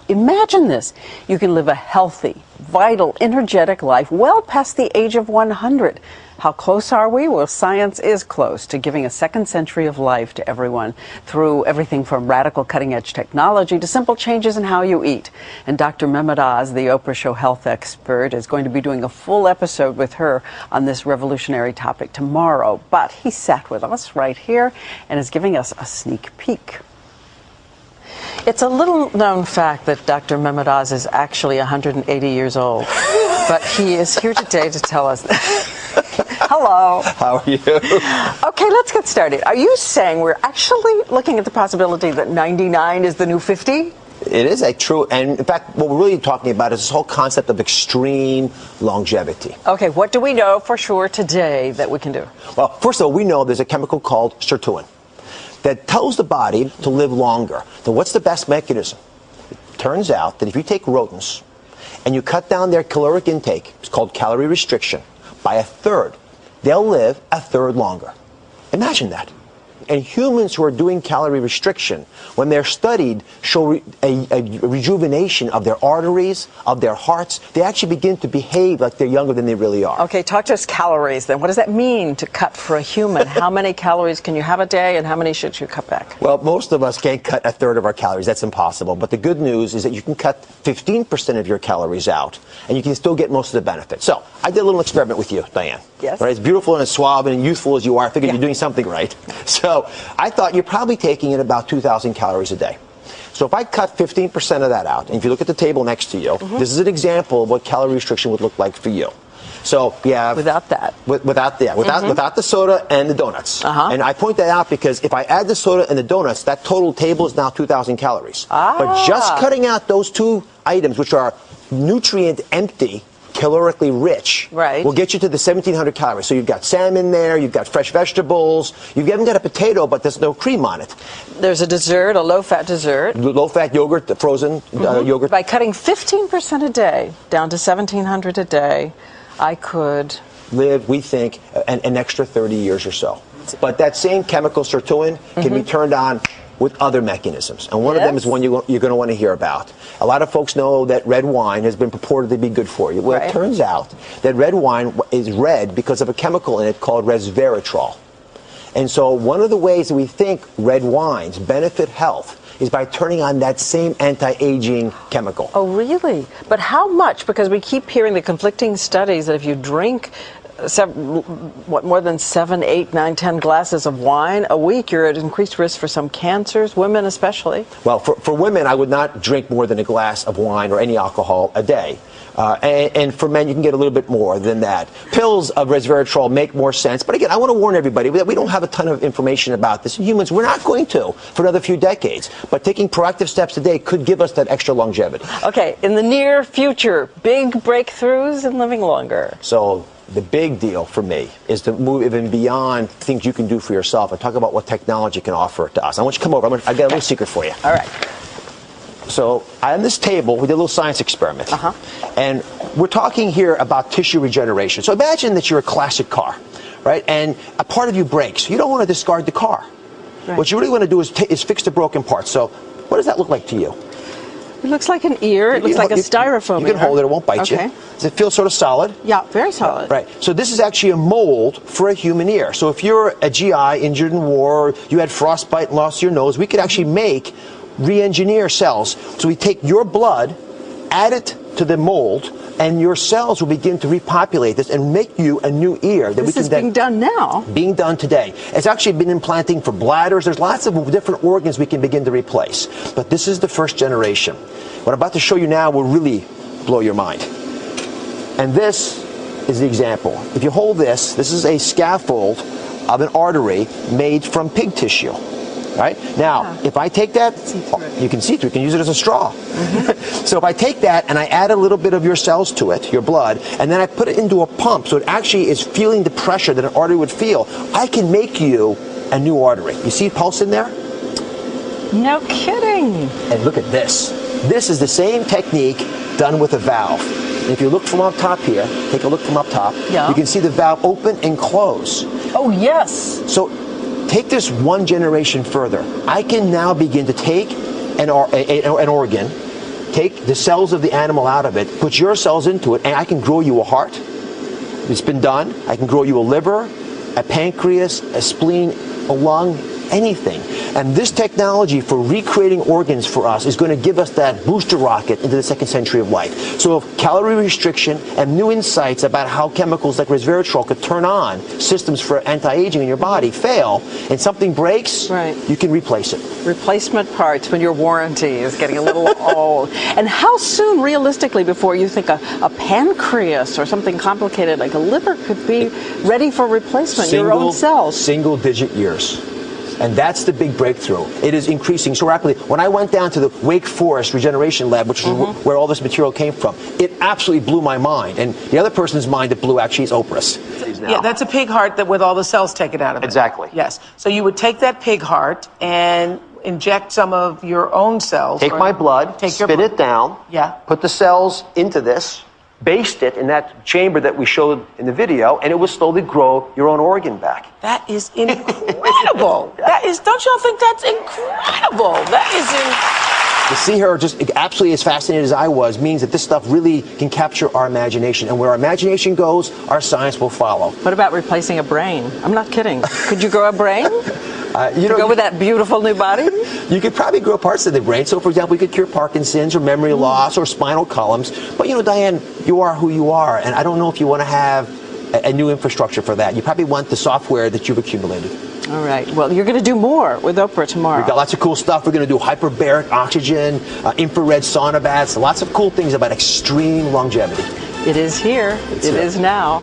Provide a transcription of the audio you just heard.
Imagine this. You can live a healthy, vital, energetic life well past the age of 100. How close are we? Well, science is close to giving a second century of life to everyone through everything from radical cutting-edge technology to simple changes in how you eat. And Dr. Mehmet Oz, the Oprah Show health expert, is going to be doing a full episode with her on this revolutionary topic tomorrow. But he sat with us right here and is giving us a sneak peek. It's a little-known fact that Dr. Mehmet Oz is actually 180 years old, but he is here today to tell us that. Hello. How are you? Okay, let's get started. Are you saying we're actually looking at the possibility that 99 is the new 50? It is a true, and in fact, what we're really talking about is this whole concept of extreme longevity. Okay, what do we know for sure today that we can do? Well, first of all, we know there's a chemical called sirtuin that tells the body to live longer. Now, what's the best mechanism? It turns out that if you take rodents and you cut down their caloric intake, it's called calorie restriction, by a third, they'll live a third longer. Imagine that. And humans who are doing calorie restriction, when they're studied, show a rejuvenation of their arteries, of their hearts. They actually begin to behave like they're younger than they really are. Okay, talk to us calories then. What does that mean to cut for a human? How many calories can you have a day and how many should you cut back? Well, most of us can't cut a third of our calories. That's impossible. But the good news is that you can cut 15% of your calories out and you can still get most of the benefits. So I did a little experiment with you, Diane. Yes. Right? As beautiful and as suave and youthful as you are, I figured you're doing something right. So I thought you're probably taking in about 2,000 calories a day. So if I cut 15% of that out, and if you look at the table next to you, this is an example of what calorie restriction would look like for you. So you have without that, without the soda and the donuts. And I point that out because if I add the soda and the donuts, that total table is now 2,000 calories. But just cutting out those two items, which are nutrient empty, calorically rich, will get you to the 1,700 calories. So you've got salmon there, you've got fresh vegetables, you haven't got a potato, but there's no cream on it. There's a dessert, a low-fat dessert. Low-fat yogurt, the frozen yogurt. By cutting 15% a day down to 1,700 a day, I could live, we think, an extra 30 years or so. But that same chemical sirtuin can be turned on with other mechanisms. And one of them is one you're going to want to hear about. A lot of folks know that red wine has been purported to be good for you. Well, it turns out that red wine is red because of a chemical in it called resveratrol. And so one of the ways that we think red wines benefit health is by turning on that same anti-aging chemical. Oh, really? But how much? Because we keep hearing the conflicting studies that if you drink more than 7, 8, 9, 10 glasses of wine a week, you're at increased risk for some cancers, women especially. Well, for women, I would not drink more than a glass of wine or any alcohol a day. And for men, you can get a little bit more than that. Pills of resveratrol make more sense. But again, I want to warn everybody that we don't have a ton of information about this. In humans, we're not going to for another few decades. But taking proactive steps today could give us that extra longevity. Okay, in the near future, big breakthroughs in living longer. So the big deal for me is to move even beyond things you can do for yourself and talk about what technology can offer to us. I want you to come over. I got a little secret for you. All right. So on this table, we did a little science experiment. And we're talking here about tissue regeneration. So imagine that you're a classic car, right? And a part of you breaks. You don't want to discard the car. What you really want to do is fix the broken parts. So what does that look like to you? It looks like an ear. It looks like a styrofoam ear. You can hold it. It won't bite you. Does it feel sort of solid? Yeah, very solid. Right. So this is actually a mold for a human ear. So if you're a GI injured in war, or you had frostbite and lost your nose, we could actually re-engineer cells. So we take your blood, add it to the mold, and your cells will begin to repopulate this and make you a new ear. This is being done now. Being done today. It's actually been implanting for bladders. There's lots of different organs we can begin to replace. But this is the first generation. What I'm about to show you now will really blow your mind. And this is the example. If you hold this, this is a scaffold of an artery made from pig tissue. Right? Now, if I take that, you can see through it. You can use it as a straw. So if I take that and I add a little bit of your cells to it, your blood, and then I put it into a pump so it actually is feeling the pressure that an artery would feel, I can make you a new artery. You see pulse in there? No kidding. And look at this. This is the same technique done with a valve. And if you look from up top here, take a look from up top, you can see the valve open and close. Oh, yes. So take this one generation further. I can now begin to take an organ, take the cells of the animal out of it, put your cells into it, and I can grow you a heart. It's been done. I can grow you a liver, a pancreas, a spleen, a lung, anything. And this technology for recreating organs for us is going to give us that booster rocket into the second century of life. So if calorie restriction and new insights about how chemicals like resveratrol could turn on systems for anti-aging in your body fail, and something breaks, you can replace it. Replacement parts when your warranty is getting a little old. And how soon, realistically, before you think a pancreas or something complicated like a liver could be ready for replacement, your own cells? Single-digit years. And that's the big breakthrough. It is increasing so rapidly. When I went down to the Wake Forest Regeneration Lab, which is where all this material came from, it absolutely blew my mind. And the other person's mind that blew actually is Oprah's. Yeah, that's a pig heart that with all the cells taken out of it. Exactly. Yes. So you would take that pig heart and inject some of your own cells. Take my blood, spin it down, put the cells into this, baste it in that chamber that we showed in the video, and it will slowly grow your own organ back. That is incredible. That is, don't y'all think that's incredible? That is To see her just absolutely as fascinated as I was means that this stuff really can capture our imagination. And where our imagination goes, our science will follow. What about replacing a brain? I'm not kidding. Could you grow a brain? You know, go with that beautiful new body? You could probably grow parts of the brain. So, for example, we could cure Parkinson's or memory loss or spinal columns. But, you know, Diane, you are who you are. And I don't know if you want to have a new infrastructure for that. You probably want the software that you've accumulated. All right. Well, you're going to do more with Oprah tomorrow. We've got lots of cool stuff. We're going to do hyperbaric oxygen, infrared sauna baths, lots of cool things about extreme longevity. It is here. It is now.